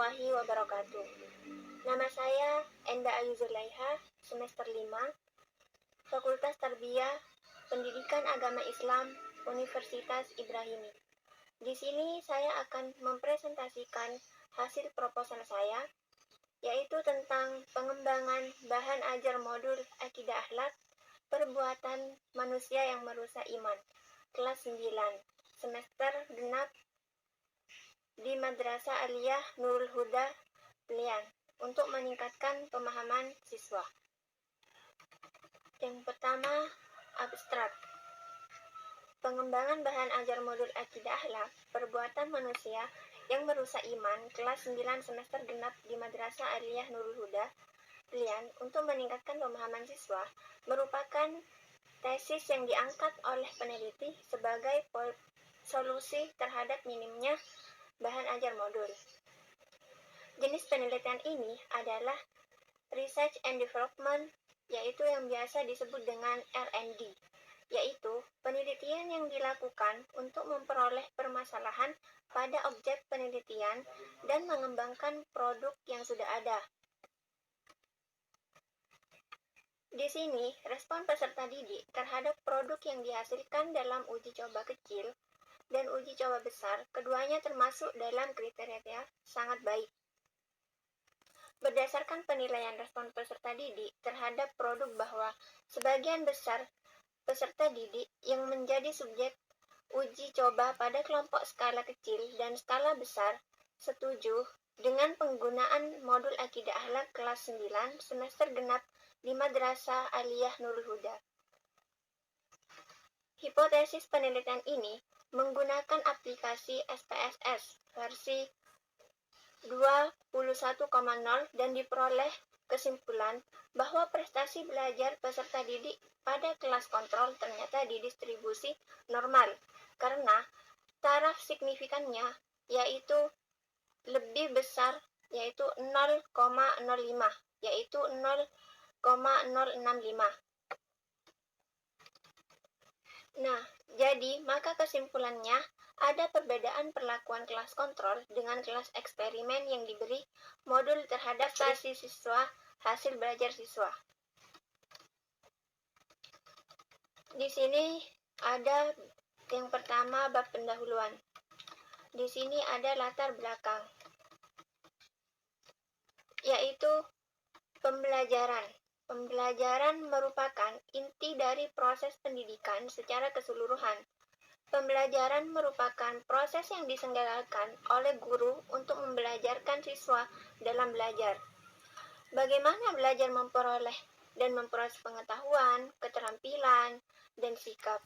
warahmatullahi wabarakatuh. Nama saya Enda Ayu Zulaiha, semester 5, Fakultas Tarbiyah Pendidikan Agama Islam, Universitas Ibrahimi. Di sini saya akan mempresentasikan hasil proposal saya, yaitu tentang pengembangan bahan ajar modul Akidah Akhlak, Perbuatan Manusia yang Merusak Iman, kelas 9, semester genap di Madrasah Aliyah Nurul Huda, Belian, untuk meningkatkan pemahaman siswa. Yang pertama, abstrak. Pengembangan bahan ajar modul Akidah Akhlak, Perbuatan Manusia yang Merusak Iman, kelas 9 semester genap di Madrasah Aliyah Nurul Huda, Belian, untuk meningkatkan pemahaman siswa, merupakan tesis yang diangkat oleh peneliti sebagai solusi terhadap minimnya bahan ajar modul. Jenis penelitian ini adalah Research and Development, yaitu yang biasa disebut dengan R&D, yaitu penelitian yang dilakukan untuk memperoleh permasalahan pada objek penelitian dan mengembangkan produk yang sudah ada. Di sini, respon peserta didik terhadap produk yang dihasilkan dalam uji coba kecil dan uji coba besar, keduanya termasuk dalam kriteria sangat baik. Berdasarkan penilaian respon peserta didik terhadap produk bahwa sebagian besar peserta didik yang menjadi subjek uji coba pada kelompok skala kecil dan skala besar setuju dengan penggunaan modul Akidah Akhlak kelas 9 semester genap di Madrasah Aliyah Nurul Huda. Hipotesis penelitian ini menggunakan aplikasi SPSS versi 21,0 dan diperoleh kesimpulan bahwa prestasi belajar peserta didik pada kelas kontrol ternyata didistribusi normal karena taraf signifikannya yaitu lebih besar, yaitu 0,05, yaitu 0,065. Nah, jadi maka kesimpulannya ada perbedaan perlakuan kelas kontrol dengan kelas eksperimen yang diberi modul terhadap prestasi siswa, hasil belajar siswa. Di sini ada yang pertama bab pendahuluan. Di sini ada latar belakang, yaitu pembelajaran. Pembelajaran merupakan inti dari proses pendidikan secara keseluruhan. Pembelajaran merupakan proses yang diselenggarakan oleh guru untuk membelajarkan siswa dalam belajar. Bagaimana belajar memperoleh dan memproses pengetahuan, keterampilan, dan sikap.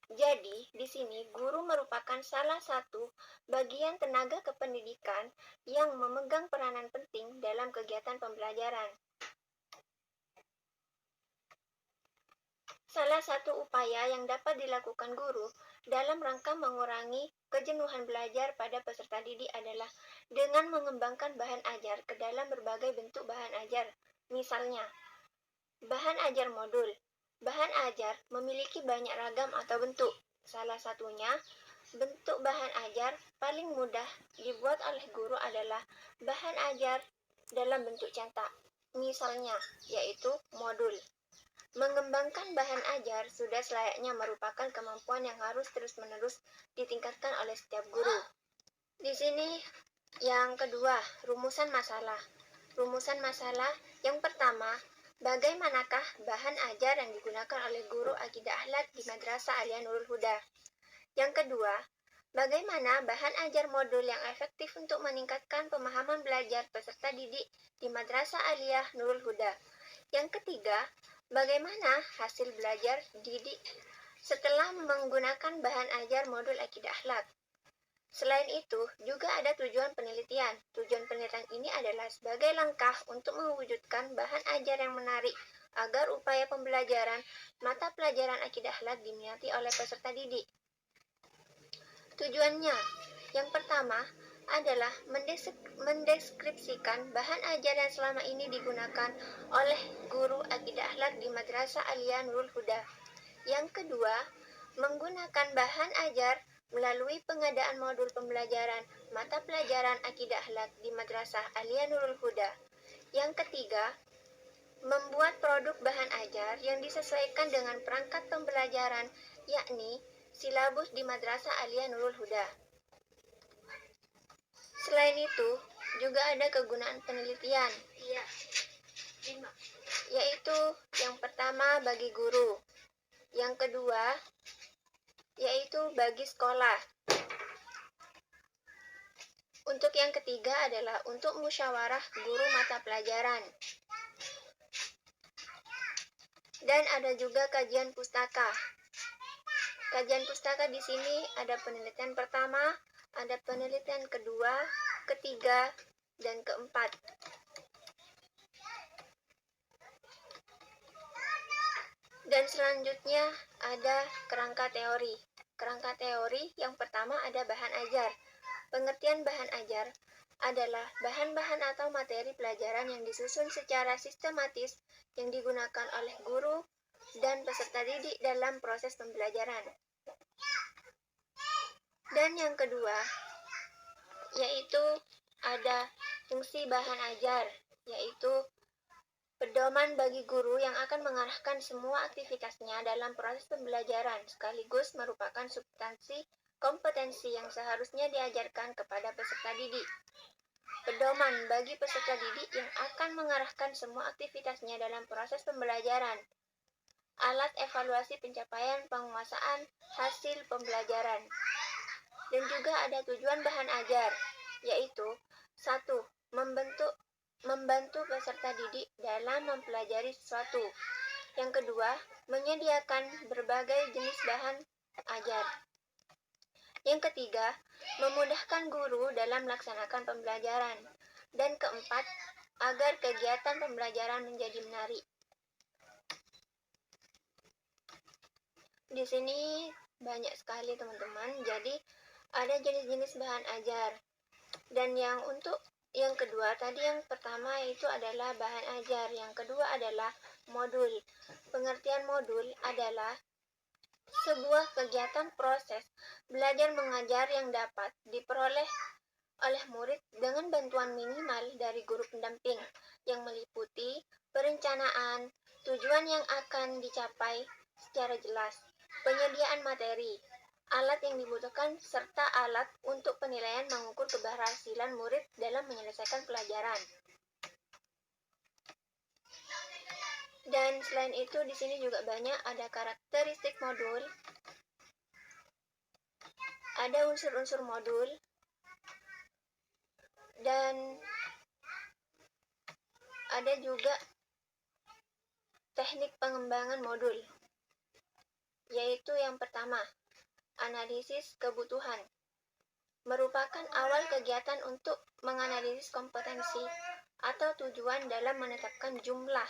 Jadi, di sini guru merupakan salah satu bagian tenaga kependidikan yang memegang peranan penting dalam kegiatan pembelajaran. Salah satu upaya yang dapat dilakukan guru dalam rangka mengurangi kejenuhan belajar pada peserta didik adalah dengan mengembangkan bahan ajar ke dalam berbagai bentuk bahan ajar. Misalnya, bahan ajar modul. Bahan ajar memiliki banyak ragam atau bentuk. Salah satunya, bentuk bahan ajar paling mudah dibuat oleh guru adalah bahan ajar dalam bentuk cetak. Misalnya, yaitu modul. Mengembangkan bahan ajar sudah selayaknya merupakan kemampuan yang harus terus-menerus ditingkatkan oleh setiap guru. Di sini yang kedua, rumusan masalah. Rumusan masalah yang pertama, bagaimanakah bahan ajar yang digunakan oleh guru Akidah Akhlak di Madrasah Aliyah Nurul Huda? Yang kedua, bagaimana bahan ajar modul yang efektif untuk meningkatkan pemahaman belajar peserta didik di Madrasah Aliyah Nurul Huda? Yang ketiga, bagaimana hasil belajar didik setelah menggunakan bahan ajar modul Akidah Akhlak? Selain itu, juga ada tujuan penelitian. Tujuan penelitian ini adalah sebagai langkah untuk mewujudkan bahan ajar yang menarik agar upaya pembelajaran mata pelajaran Akidah Akhlak diminati oleh peserta didik. Tujuannya, yang pertama, adalah mendeskripsikan bahan ajar yang selama ini digunakan oleh guru Akidah Akhlak di Madrasah Aliyah Nurul Huda. Yang kedua, menggunakan bahan ajar melalui pengadaan modul pembelajaran mata pelajaran Akidah Akhlak di Madrasah Aliyah Nurul Huda. Yang ketiga, membuat produk bahan ajar yang disesuaikan dengan perangkat pembelajaran, yakni silabus di Madrasah Aliyah Nurul Huda. Selain itu, juga ada kegunaan penelitian, yaitu yang pertama bagi guru, yang kedua yaitu bagi sekolah. Untuk yang ketiga adalah untuk musyawarah guru mata pelajaran. Dan ada juga kajian pustaka. Kajian pustaka di sini ada penelitian pertama, ada penelitian kedua, ketiga, dan keempat. Dan selanjutnya ada kerangka teori. Kerangka teori yang pertama ada bahan ajar. Pengertian bahan ajar adalah bahan-bahan atau materi pelajaran yang disusun secara sistematis yang digunakan oleh guru dan peserta didik dalam proses pembelajaran. Dan yang kedua, yaitu ada fungsi bahan ajar, yaitu pedoman bagi guru yang akan mengarahkan semua aktivitasnya dalam proses pembelajaran, sekaligus merupakan substansi kompetensi yang seharusnya diajarkan kepada peserta didik. Pedoman bagi peserta didik yang akan mengarahkan semua aktivitasnya dalam proses pembelajaran. Alat evaluasi pencapaian penguasaan hasil pembelajaran. Dan juga ada tujuan bahan ajar, yaitu 1. Membantu peserta didik dalam mempelajari sesuatu. Yang kedua, menyediakan berbagai jenis bahan ajar. Yang ketiga, memudahkan guru dalam melaksanakan pembelajaran. Dan keempat, agar kegiatan pembelajaran menjadi menarik. Di sini banyak sekali teman-teman, jadi ada jenis-jenis bahan ajar. Dan untuk yang kedua, tadi yang pertama itu adalah bahan ajar, yang kedua adalah modul. Pengertian modul adalah sebuah kegiatan proses belajar mengajar yang dapat diperoleh oleh murid dengan bantuan minimal dari guru pendamping yang meliputi perencanaan, tujuan yang akan dicapai secara jelas, penyediaan materi, alat yang dibutuhkan, serta alat untuk penilaian mengukur keberhasilan murid dalam menyelesaikan pelajaran. Dan selain itu di sini juga banyak ada karakteristik modul, ada unsur-unsur modul, dan ada juga teknik pengembangan modul, yaitu yang pertama, analisis kebutuhan. Merupakan awal kegiatan untuk menganalisis kompetensi atau tujuan dalam menetapkan jumlah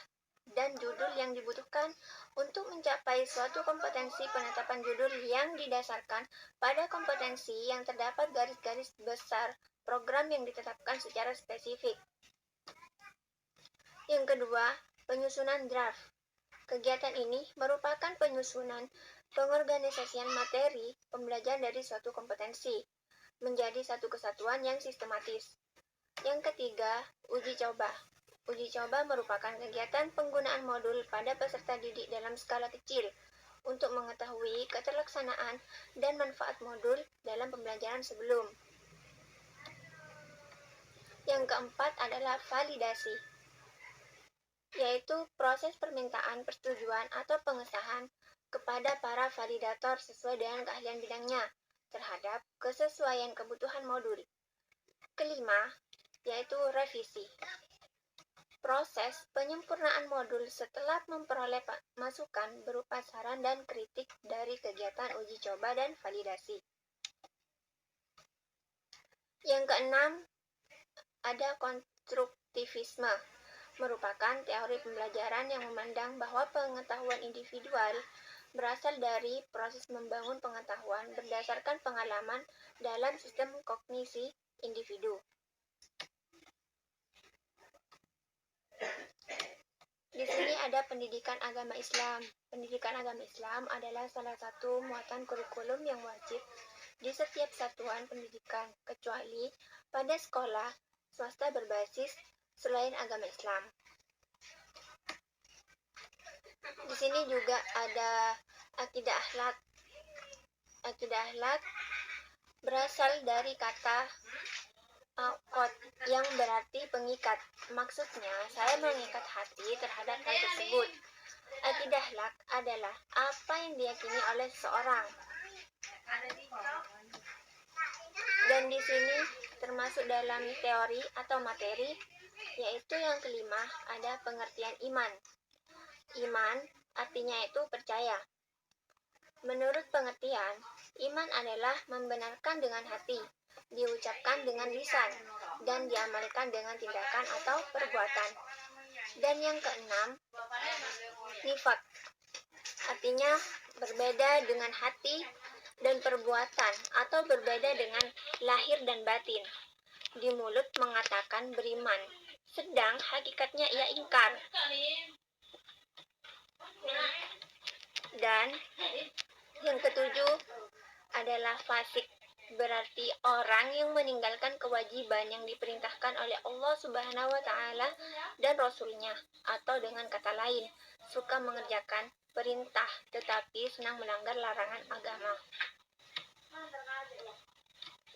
dan judul yang dibutuhkan untuk mencapai suatu kompetensi. Penetapan judul yang didasarkan pada kompetensi yang terdapat garis-garis besar program yang ditetapkan secara spesifik. Yang kedua, penyusunan draft. Kegiatan ini merupakan penyusunan pengorganisasian materi pembelajaran dari suatu kompetensi menjadi satu kesatuan yang sistematis. Yang ketiga, uji coba. Uji coba merupakan kegiatan penggunaan modul pada peserta didik dalam skala kecil untuk mengetahui keterlaksanaan dan manfaat modul dalam pembelajaran sebelum. Yang keempat adalah validasi, yaitu proses permintaan persetujuan atau pengesahan kepada para validator sesuai dengan keahlian bidangnya terhadap kesesuaian kebutuhan modul. Kelima, yaitu revisi. Proses penyempurnaan modul setelah memperoleh masukan berupa saran dan kritik dari kegiatan uji coba dan validasi. Yang keenam, ada konstruktivisme. Merupakan teori pembelajaran yang memandang bahwa pengetahuan individual berasal dari proses membangun pengetahuan berdasarkan pengalaman dalam sistem kognisi individu. Di sini ada pendidikan agama Islam. Pendidikan agama Islam adalah salah satu muatan kurikulum yang wajib di setiap satuan pendidikan, kecuali pada sekolah swasta berbasis selain agama Islam. Di sini juga ada akidah akhlak. Akidah akhlak berasal dari kata akod yang berarti pengikat. Maksudnya, saya mengikat hati terhadap hal tersebut. Akidah akhlak adalah apa yang diyakini oleh seseorang. Dan di sini termasuk dalam teori atau materi, yaitu yang kelima ada pengertian iman. Iman artinya itu percaya. Menurut pengertian, iman adalah membenarkan dengan hati, diucapkan dengan lisan, dan diamalkan dengan tindakan atau perbuatan. Dan yang keenam, nifak. Artinya berbeda dengan hati dan perbuatan atau berbeda dengan lahir dan batin. Di mulut mengatakan beriman, sedang hakikatnya ia ingkar. Dan yang ketujuh adalah fasik, berarti orang yang meninggalkan kewajiban yang diperintahkan oleh Allah Subhanahu wa Ta'ala dan Rasul-Nya, atau dengan kata lain, suka mengerjakan perintah tetapi senang melanggar larangan agama.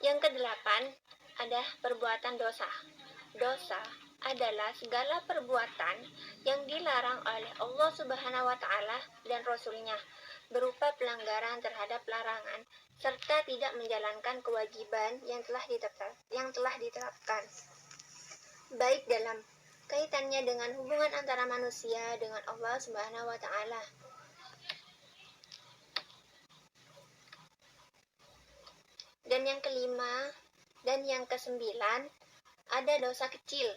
Yang kedelapan ada perbuatan dosa. Dosa adalah segala perbuatan yang dilarang oleh Allah Subhanahu wa Ta'ala dan Rasul-Nya, berupa pelanggaran terhadap larangan serta tidak menjalankan kewajiban yang telah diterapkan, baik dalam kaitannya dengan hubungan antara manusia dengan Allah Subhanahu wa Ta'ala. Dan yang kelima dan yang kesembilan ada dosa kecil,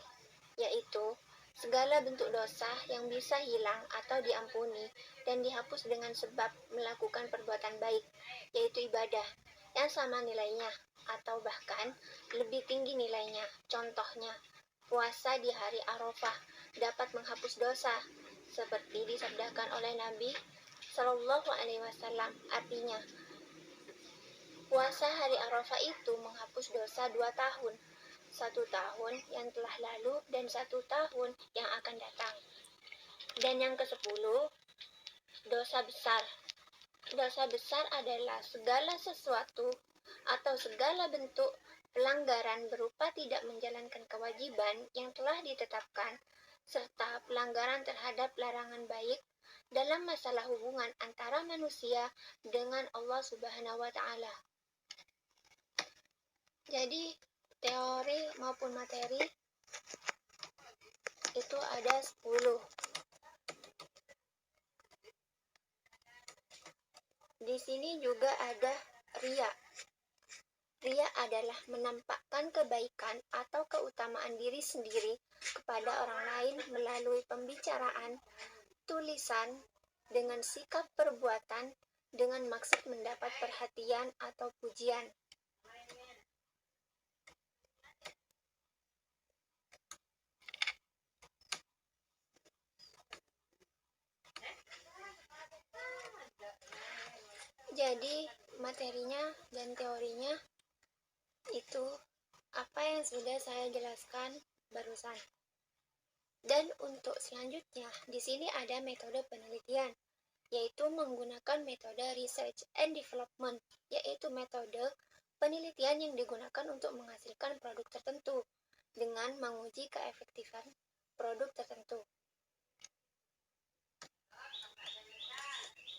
yaitu segala bentuk dosa yang bisa hilang atau diampuni dan dihapus dengan sebab melakukan perbuatan baik, yaitu ibadah yang sama nilainya atau bahkan lebih tinggi nilainya. Contohnya, puasa di hari Arafah dapat menghapus dosa, seperti disabdakan oleh Nabi Shallallahu Alaihi Wasallam. Artinya, puasa hari Arafah itu menghapus dosa 2 tahun. 1 tahun yang telah lalu dan 1 tahun yang akan datang. Dan yang ke-10, dosa besar. Dosa besar adalah segala sesuatu atau segala bentuk pelanggaran berupa tidak menjalankan kewajiban yang telah ditetapkan, serta pelanggaran terhadap larangan baik dalam masalah hubungan antara manusia dengan Allah Subhanahu wa Ta'ala. Jadi, teori maupun materi itu ada 10. Di sini juga ada ria. Ria adalah menampakkan kebaikan atau keutamaan diri sendiri kepada orang lain melalui pembicaraan, tulisan, dengan sikap perbuatan dengan maksud mendapat perhatian atau pujian. Jadi materinya dan teorinya itu apa yang sudah saya jelaskan barusan. Dan untuk selanjutnya, di sini ada metode penelitian, yaitu menggunakan metode research and development, yaitu metode penelitian yang digunakan untuk menghasilkan produk tertentu dengan menguji keefektifan produk tertentu.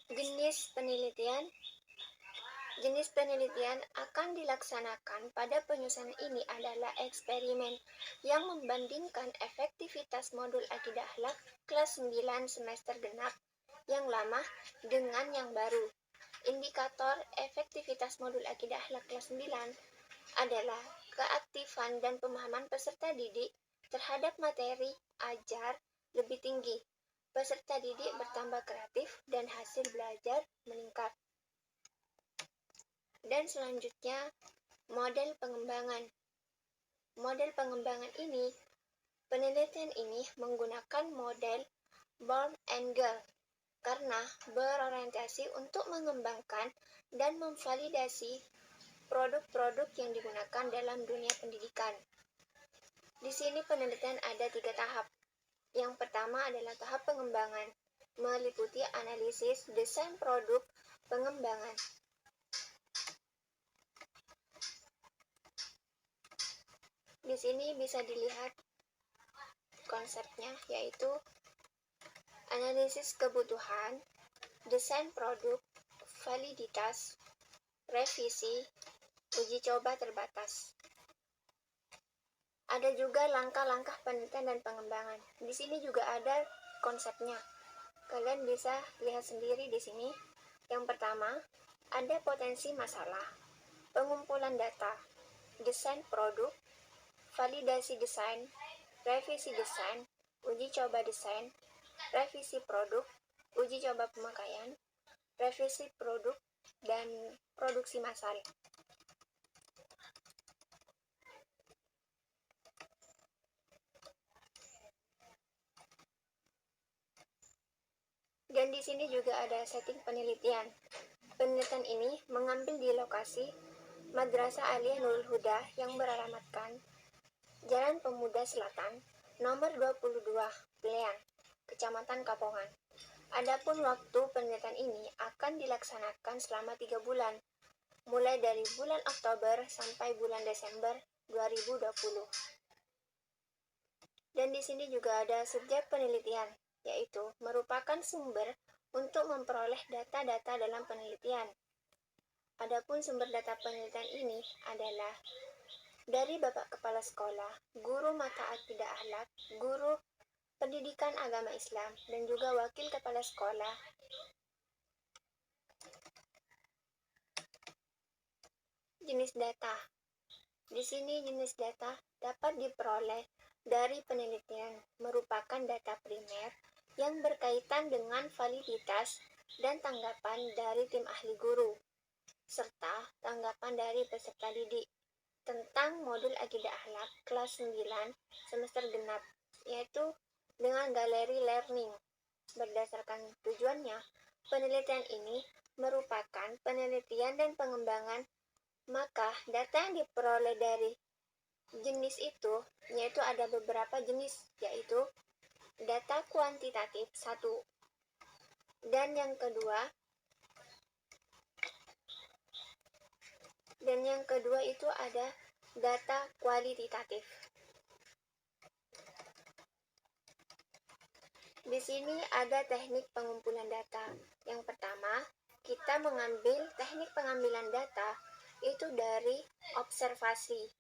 Jenis penelitian akan dilaksanakan pada penyusunan ini adalah eksperimen yang membandingkan efektivitas modul akidah akhlak kelas 9 semester genap yang lama dengan yang baru. Indikator efektivitas modul akidah akhlak kelas 9 adalah keaktifan dan pemahaman peserta didik terhadap materi ajar lebih tinggi. Peserta didik bertambah kreatif dan hasil belajar meningkat. Dan selanjutnya, model pengembangan. Model pengembangan ini, penelitian ini menggunakan model Born and Girl karena berorientasi untuk mengembangkan dan memvalidasi Produk-produk yang digunakan dalam dunia pendidikan. Di sini penelitian ada 3 tahap. Yang pertama adalah tahap pengembangan, meliputi analisis desain produk pengembangan. Di sini bisa dilihat konsepnya, yaitu analisis kebutuhan, desain produk, validitas, revisi, uji coba terbatas. Ada juga langkah-langkah penelitian dan pengembangan. Di sini juga ada konsepnya. Kalian bisa lihat sendiri di sini. Yang pertama, ada potensi masalah, pengumpulan data, desain produk, validasi desain, revisi desain, uji coba desain, revisi produk, uji coba pemakaian, revisi produk, dan produksi massal. Dan di sini juga ada setting penelitian. Penelitian ini mengambil di lokasi Madrasah Aliyah Nurul Huda yang beralamatkan Jalan Pemuda Selatan, nomor 22, Blean, Kecamatan Kapongan. Adapun waktu penelitian ini akan dilaksanakan selama 3 bulan, mulai dari bulan Oktober sampai bulan Desember 2020. Dan di sini juga ada subjek penelitian, yaitu merupakan sumber untuk memperoleh data-data dalam penelitian. Adapun sumber data penelitian ini adalah dari Bapak Kepala Sekolah, Guru Mata Akidah Akhlak, Guru Pendidikan Agama Islam, dan juga Wakil Kepala Sekolah. Jenis data. Di sini jenis data dapat diperoleh dari penelitian, merupakan data primer yang berkaitan dengan validitas dan tanggapan dari tim ahli guru, serta tanggapan dari peserta didik tentang modul Akidah Akhlak kelas 9 semester genap, yaitu dengan galeri learning. Berdasarkan tujuannya, penelitian ini merupakan penelitian dan pengembangan, maka data yang diperoleh dari jenis itu, yaitu ada beberapa jenis, yaitu data kuantitatif 1, dan yang kedua itu ada data kualitatif. Di sini ada teknik pengumpulan data. Yang pertama, kita mengambil teknik pengambilan data itu dari observasi.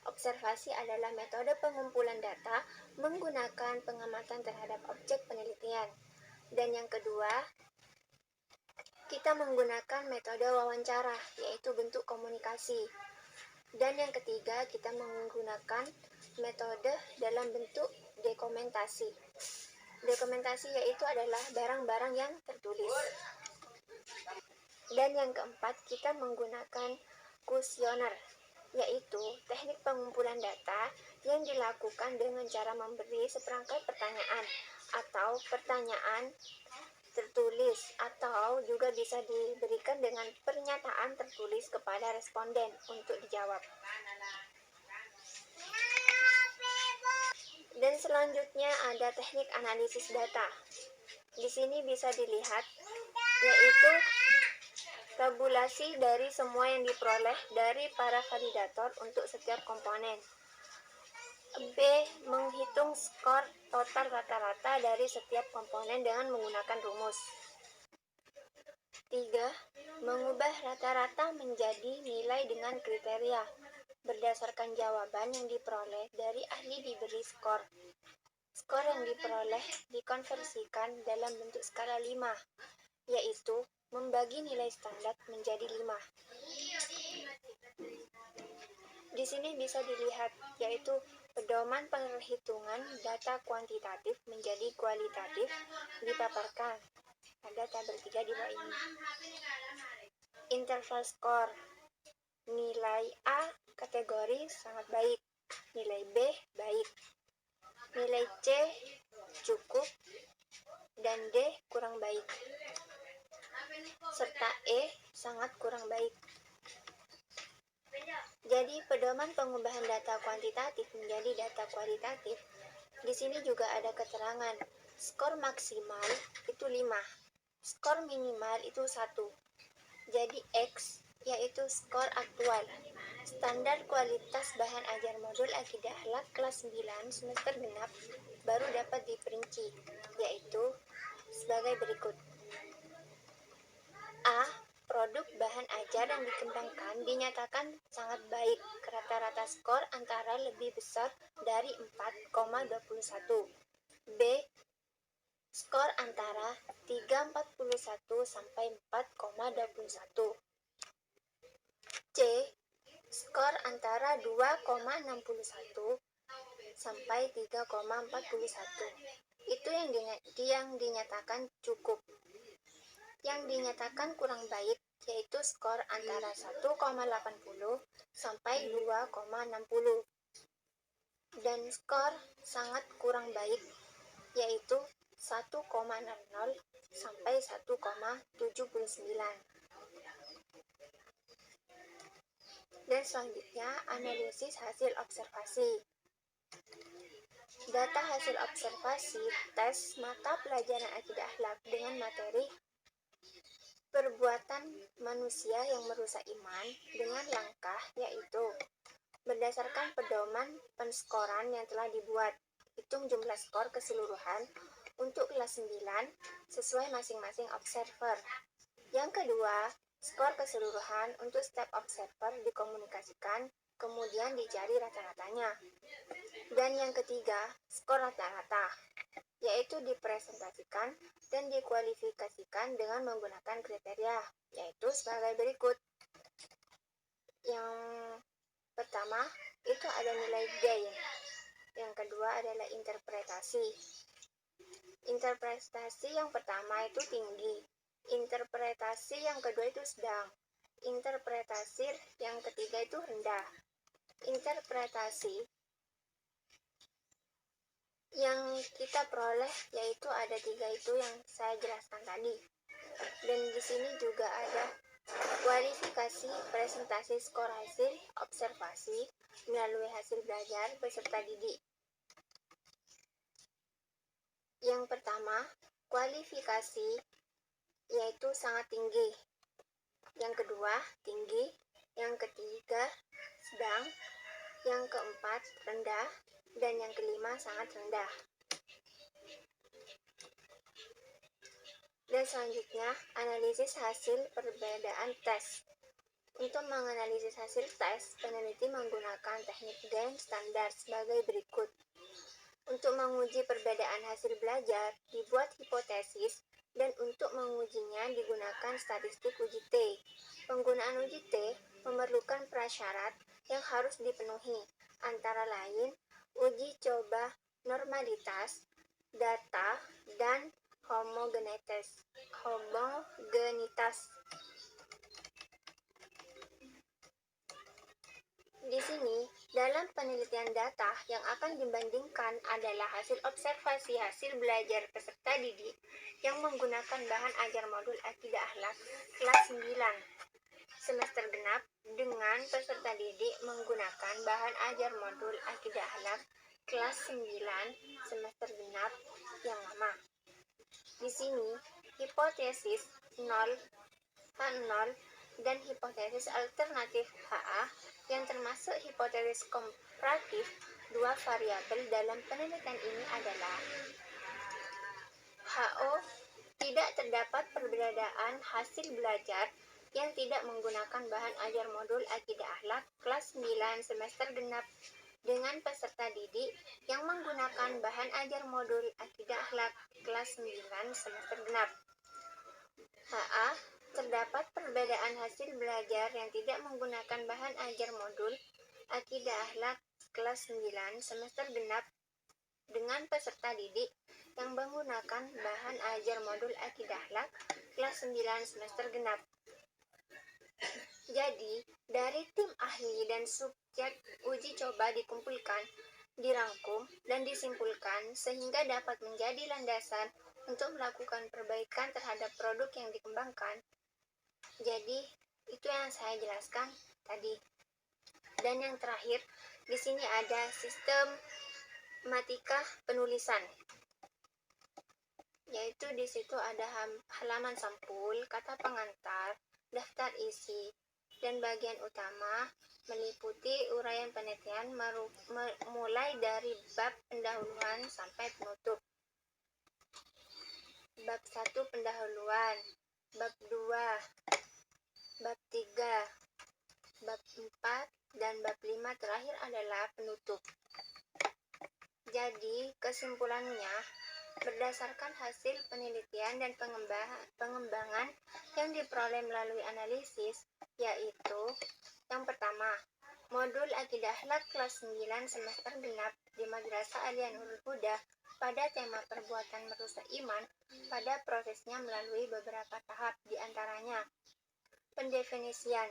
Observasi adalah metode pengumpulan data menggunakan pengamatan terhadap objek penelitian. Dan yang kedua, kita menggunakan metode wawancara, yaitu bentuk komunikasi. Dan yang ketiga, kita menggunakan metode dalam bentuk dokumentasi. Dokumentasi yaitu adalah barang-barang yang tertulis. Dan yang keempat, kita menggunakan kuesioner, yaitu teknik pengumpulan data yang dilakukan dengan cara memberi seperangkat pertanyaan atau pertanyaan tertulis, atau juga bisa diberikan dengan pernyataan tertulis kepada responden untuk dijawab. Dan selanjutnya ada teknik analisis data. Di sini bisa dilihat, yaitu tabulasi dari semua yang diperoleh dari para validator untuk setiap komponen. B. Menghitung skor total rata-rata dari setiap komponen dengan menggunakan rumus. 3. Mengubah rata-rata menjadi nilai dengan kriteria berdasarkan jawaban yang diperoleh dari ahli diberi skor. Skor yang diperoleh dikonversikan dalam bentuk skala 5, yaitu membagi nilai standar menjadi 5. Di sini bisa dilihat, yaitu pedoman perhitungan data kuantitatif menjadi kualitatif dipaparkan. Ada tabel 3 di bawah ini. Interval skor. Nilai A kategori sangat baik, nilai B baik, nilai C cukup, dan D kurang baik, serta E sangat kurang baik. Jadi, pedoman pengubahan data kuantitatif menjadi data kualitatif. Di sini juga ada keterangan, skor maksimal itu 5, skor minimal itu 1. Jadi X yaitu skor aktual. Standar kualitas bahan ajar modul akidah akhlak kelas 9 semester genap baru dapat diperinci, yaitu sebagai berikut. A. Produk bahan ajar yang dikembangkan dinyatakan sangat baik, rata-rata skor antara lebih besar dari 4,21. B. Skor antara 3,41 sampai 4,21. C. Skor antara 2,61 sampai 3,41. Itu yang dinyatakan cukup. Yang dinyatakan kurang baik yaitu skor antara 1,80 sampai 2,60. Dan skor sangat kurang baik yaitu 1,00 sampai 1,79. Dan selanjutnya analisis hasil observasi. Data hasil observasi tes mata pelajaran akidah akhlak dengan materi perbuatan manusia yang merusak iman dengan langkah yaitu berdasarkan pedoman penskoran yang telah dibuat, hitung jumlah skor keseluruhan untuk kelas 9 sesuai masing-masing observer. Yang kedua, skor keseluruhan untuk setiap observer dikomunikasikan, kemudian dicari rata-ratanya. Dan yang ketiga, skor rata-rata, yaitu dipresentasikan dan dikualifikasikan dengan menggunakan kriteria, yaitu sebagai berikut. Yang pertama, itu ada nilai gain. Yang kedua adalah interpretasi. Interpretasi yang pertama itu tinggi. Interpretasi yang kedua itu sedang. Interpretasi yang ketiga itu rendah. Interpretasi yang kita peroleh yaitu ada 3 itu yang saya jelaskan tadi. Dan di sini juga ada kualifikasi presentasi skor hasil observasi melalui hasil belajar peserta didik. Yang pertama, kualifikasi yaitu sangat tinggi. Yang kedua, tinggi. Yang ketiga, sedang. Yang keempat, rendah. Dan yang kelima, sangat rendah. Dan selanjutnya, analisis hasil perbedaan tes. Untuk menganalisis hasil tes, peneliti menggunakan teknik gain standar sebagai berikut. Untuk menguji perbedaan hasil belajar, dibuat hipotesis, dan untuk mengujinya digunakan statistik uji T. Penggunaan uji T memerlukan prasyarat yang harus dipenuhi, antara lain uji coba normalitas, data, dan homogenitas. Di sini, dalam penelitian data yang akan dibandingkan adalah hasil observasi hasil belajar peserta didik yang menggunakan bahan ajar modul akidah akhlak kelas 9 semester genap dengan peserta didik menggunakan bahan ajar modul akidah akhlak kelas 9 semester genap yang lama. Di sini, hipotesis 0, H0, dan hipotesis alternatif HA yang termasuk hipotesis komparatif dua variabel dalam penelitian ini adalah HO, tidak terdapat perbedaan hasil belajar yang tidak menggunakan bahan ajar modul akidah akhlak kelas 9 semester genap dengan peserta didik yang menggunakan bahan ajar modul akidah akhlak kelas 9 semester genap. HA, terdapat perbedaan hasil belajar yang tidak menggunakan bahan ajar modul akidah akhlak kelas 9 semester genap dengan peserta didik yang menggunakan bahan ajar modul akidah akhlak kelas 9 semester genap. Jadi, dari tim ahli dan subjek uji coba dikumpulkan, dirangkum, dan disimpulkan sehingga dapat menjadi landasan untuk melakukan perbaikan terhadap produk yang dikembangkan. Jadi, itu yang saya jelaskan tadi. Dan yang terakhir, di sini ada sistematika penulisan, yaitu di situ ada halaman sampul, kata pengantar, daftar isi, dan bagian utama meliputi uraian penelitian mulai dari bab pendahuluan sampai penutup. Bab 1 pendahuluan, bab 2, bab 3, bab 4, dan bab 5 terakhir adalah penutup. Jadi, kesimpulannya, berdasarkan hasil penelitian dan pengembangan yang diperoleh melalui analisis, yaitu yang pertama, modul Akidah Akhlak kelas 9 semester genap di Madrasah Aliyah Nurul Huda pada tema perbuatan merusak iman pada prosesnya melalui beberapa tahap, diantaranya pendefinisian,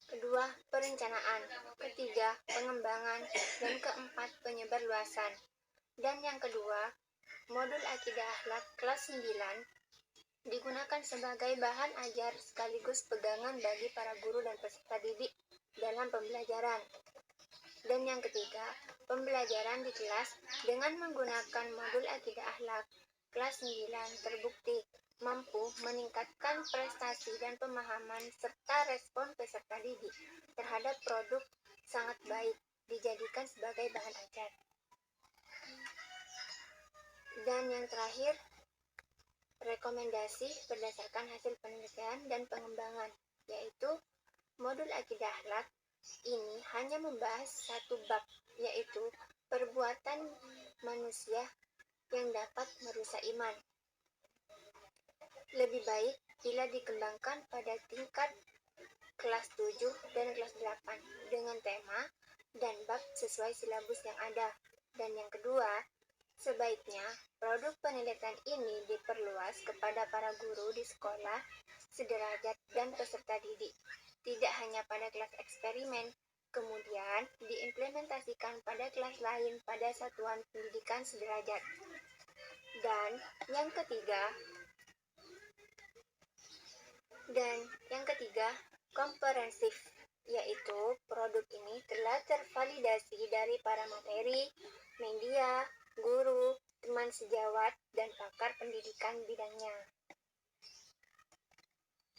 kedua, perencanaan, ketiga, pengembangan, dan keempat, penyebarluasan. Dan yang kedua, modul Akidah Akhlak kelas 9 digunakan sebagai bahan ajar sekaligus pegangan bagi para guru dan peserta didik dalam pembelajaran. Dan yang ketiga, pembelajaran di kelas dengan menggunakan modul Akidah Akhlak kelas 9 terbukti mampu meningkatkan prestasi dan pemahaman serta respon peserta didik terhadap produk sangat baik dijadikan sebagai bahan ajar. Dan yang terakhir, rekomendasi berdasarkan hasil penelitian dan pengembangan, yaitu modul Akidah Akhlak ini hanya membahas satu bab, yaitu perbuatan manusia yang dapat merusak iman. Lebih baik bila dikembangkan pada tingkat kelas 7 dan kelas 8 dengan tema dan bab sesuai silabus yang ada. Dan yang kedua, sebaiknya produk penelitian ini diperluas kepada para guru di sekolah, sederajat, dan peserta didik, tidak hanya pada kelas eksperimen, kemudian diimplementasikan pada kelas lain pada satuan pendidikan sederajat. Dan yang ketiga, komprehensif, yaitu produk ini telah tervalidasi dari para materi, media, guru, teman sejawat, dan pakar pendidikan bidangnya.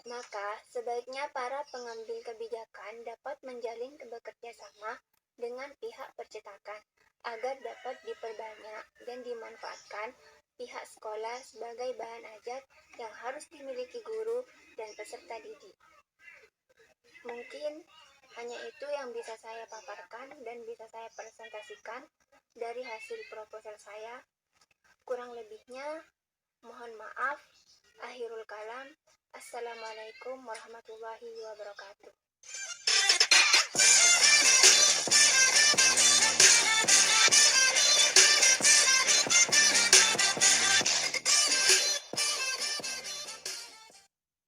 Maka, sebaiknya para pengambil kebijakan dapat menjalin bekerja sama dengan pihak percetakan agar dapat diperbanyak dan dimanfaatkan pihak sekolah sebagai bahan ajar yang harus dimiliki guru dan peserta didik. Mungkin hanya itu yang bisa saya paparkan dan bisa saya presentasikan dari hasil proposal saya. Kurang lebihnya, mohon maaf. Akhirul kalam. Assalamualaikum warahmatullahi wabarakatuh.